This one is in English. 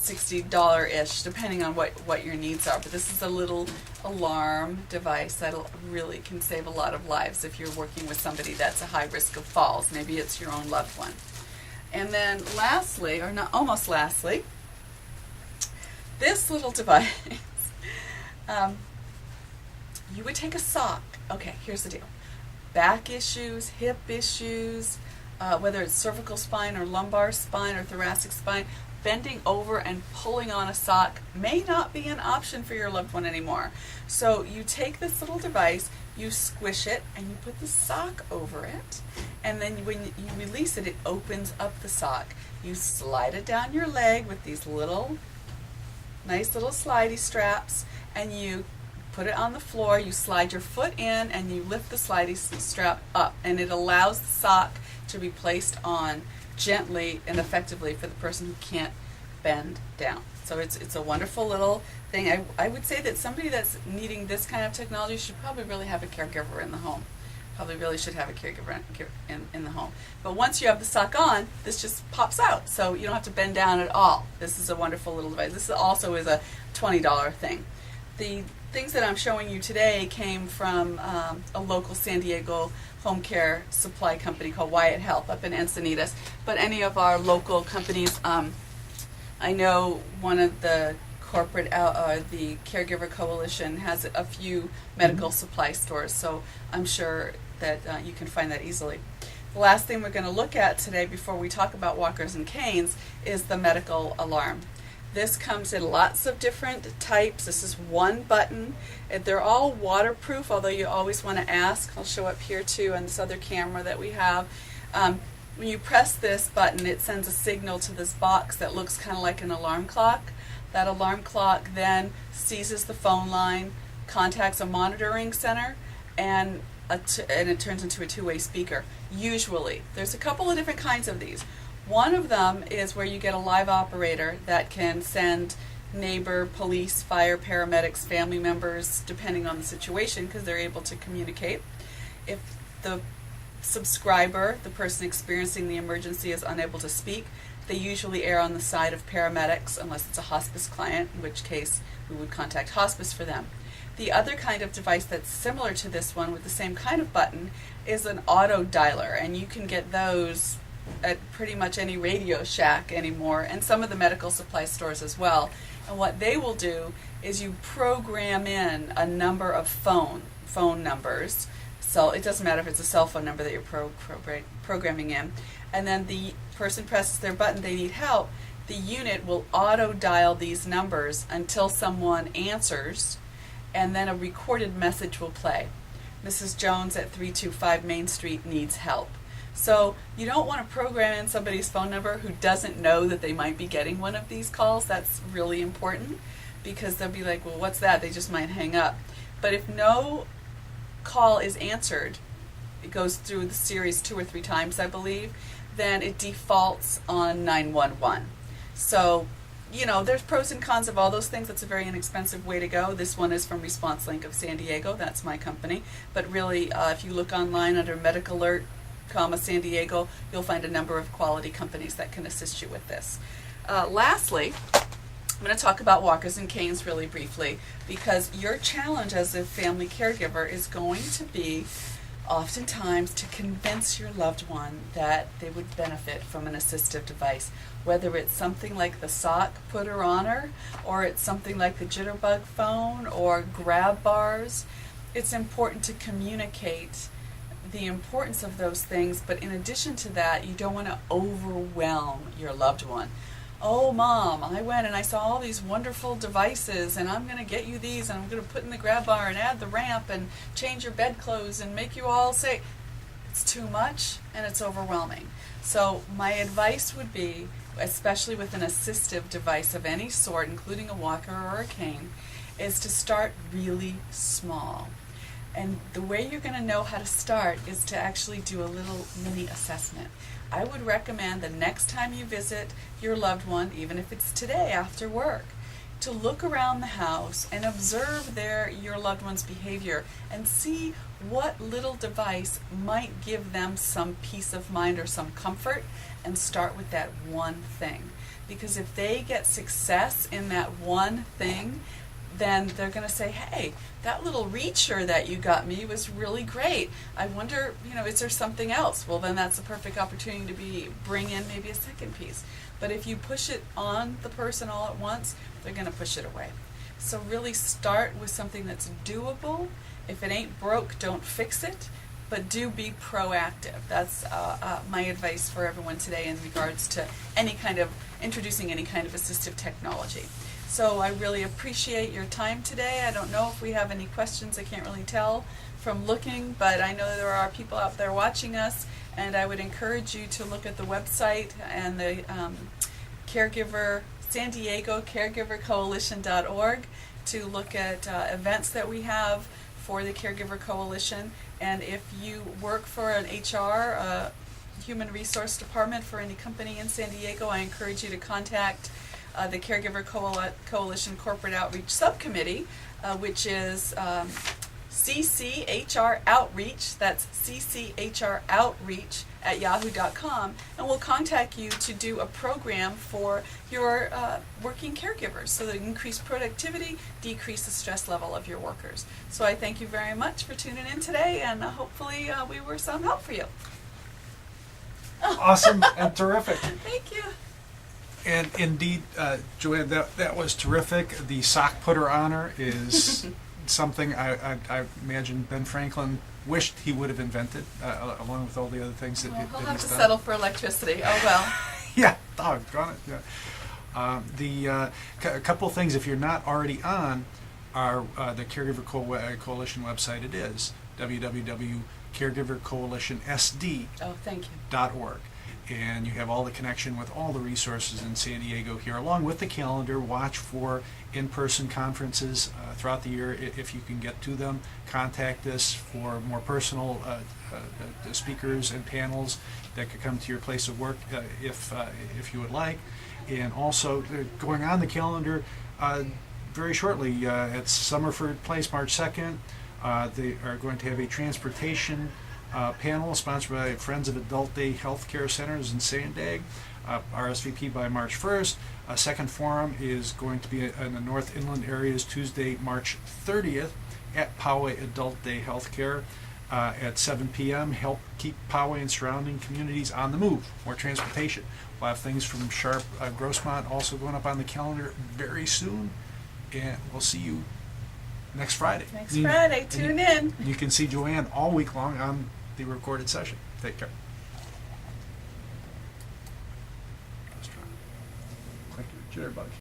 $60-ish, depending on what your needs are. But this is a little alarm device that really can save a lot of lives if you're working with somebody that's a high risk of falls. Maybe it's your own loved one. And then lastly, or not almost lastly, this little device, you would take a sock. Okay, here's the deal. Back issues, hip issues, whether it's cervical spine or lumbar spine or thoracic spine, bending over and pulling on a sock may not be an option for your loved one anymore. So you take this little device, you squish it, and you put the sock over it, and then when you release it, it opens up the sock. You slide it down your leg with these nice little slidey straps, and you put it on the floor, you slide your foot in, and you lift the slidey strap up, and it allows the sock to be placed on gently and effectively for the person who can't bend down. So it's a wonderful little thing. I would say that somebody that's needing this kind of technology should probably really have a caregiver in the home. Probably really should have a caregiver in the home. But once you have the sock on, this just pops out, so you don't have to bend down at all. This is a wonderful little device. This also is a $20 thing. The things that I'm showing you today came from a local San Diego home care supply company called Wyatt Health up in Encinitas. But any of our local companies, I know one of the corporate, the Caregiver Coalition has a few medical supply stores, so I'm sure that you can find that easily. The last thing we're going to look at today before we talk about walkers and canes is the medical alarm. This comes in lots of different types. This is one button. They're all waterproof, although you always want to ask. I'll show up here too on this other camera that we have. When you press this button, it sends a signal to this box that looks kind of like an alarm clock. That alarm clock then seizes the phone line, contacts a monitoring center, and it turns into a two-way speaker. Usually. There's a couple of different kinds of these. One of them is where you get a live operator that can send neighbor, police, fire, paramedics, family members, depending on the situation, because they're able to communicate. If the subscriber, the person experiencing the emergency, is unable to speak, they usually err on the side of paramedics, unless it's a hospice client, in which case we would contact hospice for them. The other kind of device that's similar to this one with the same kind of button is an auto dialer, and you can get those at pretty much any Radio Shack anymore, and some of the medical supply stores as well. And what they will do is you program in a number of phone numbers. So it doesn't matter if it's a cell phone number that you're programming in, and then the person presses their button, they need help, the unit will auto dial these numbers until someone answers, and then a recorded message will play. Mrs. Jones at 325 Main Street needs help. So you don't want to program in somebody's phone number who doesn't know that they might be getting one of these calls. That's really important, because they'll be like, well, what's that? They just might hang up. But if no call is answered, it goes through the series 2 or 3 times, I believe, then it defaults on 911. So, you know, there's pros and cons of all those things. That's a very inexpensive way to go. This one is from ResponseLink of San Diego. That's my company. But really, if you look online under Medical Alert, San Diego, you'll find a number of quality companies that can assist you with this. Lastly, I'm going to talk about walkers and canes really briefly, because your challenge as a family caregiver is going to be oftentimes to convince your loved one that they would benefit from an assistive device, whether it's something like the sock putter on her, or it's something like the jitterbug phone or grab bars. It's important to communicate the importance of those things, but in addition to that, you don't want to overwhelm your loved one. Oh, Mom, I went and I saw all these wonderful devices, and I'm going to get you these, and I'm going to put in the grab bar and add the ramp and change your bedclothes and make you all say, it's too much and it's overwhelming. So my advice would be, especially with an assistive device of any sort, including a walker or a cane, is to start really small. And the way you're going to know how to start is to actually do a little mini assessment. I would recommend the next time you visit your loved one, even if it's today after work, to look around the house and observe your loved one's behavior and see what little device might give them some peace of mind or some comfort, and start with that one thing. because if they get success in that one thing, then they're going to say, hey, that little reacher that you got me was really great. I wonder, is there something else? Well, then that's a perfect opportunity to bring in maybe a second piece. But if you push it on the person all at once, they're going to push it away. So really start with something that's doable. If it ain't broke, don't fix it. But do be proactive. That's my advice for everyone today in regards to introducing any kind of assistive technology. So I really appreciate your time today. I don't know if we have any questions. I can't really tell from looking, but I know there are people out there watching us, and I would encourage you to look at the website and the Caregiver, San Diego Caregiver Coalition.org to look at events that we have for the Caregiver Coalition. And if you work for an HR, human resource department for any company in San Diego, I encourage you to contact the Caregiver Coalition Corporate Outreach Subcommittee, which is CCHR Outreach, that's CCHR Outreach at yahoo.com, and we'll contact you to do a program for your working caregivers so that increase productivity, decrease the stress level of your workers. So I thank you very much for tuning in today, and hopefully we were some help for you. Awesome and terrific. Thank you. And indeed, Joanne, that was terrific. The sock putter honor is something I imagine Ben Franklin wished he would have invented, along with all the other things that He'll he's have to done. settle for electricity. Oh well. Yeah, doggone it. Yeah. A couple of things, if you're not already on the Caregiver Coalition website, it is www.caregivercoalitionsd.org. Oh, thank you. And you have all the connection with all the resources in San Diego here, along with the calendar. Watch for in-person conferences throughout the year. If you can get to them, contact us for more personal speakers and panels that could come to your place of work if you would like. And also going on the calendar very shortly at Summerford Place, March 2nd, they are going to have a transportation panel sponsored by Friends of Adult Day Healthcare Centers in Sandag, RSVP by March 1st. A second forum is going to be in the North Inland areas Tuesday, March 30th at Poway Adult Day Healthcare at 7 p.m. Help keep Poway and surrounding communities on the move. More transportation. We'll have things from Sharp Grossmont also going up on the calendar very soon. And we'll see you next Friday. Next Friday. Tune in. You can see Joanne all week long on the recorded session. Take care. Thank you, jitterbug.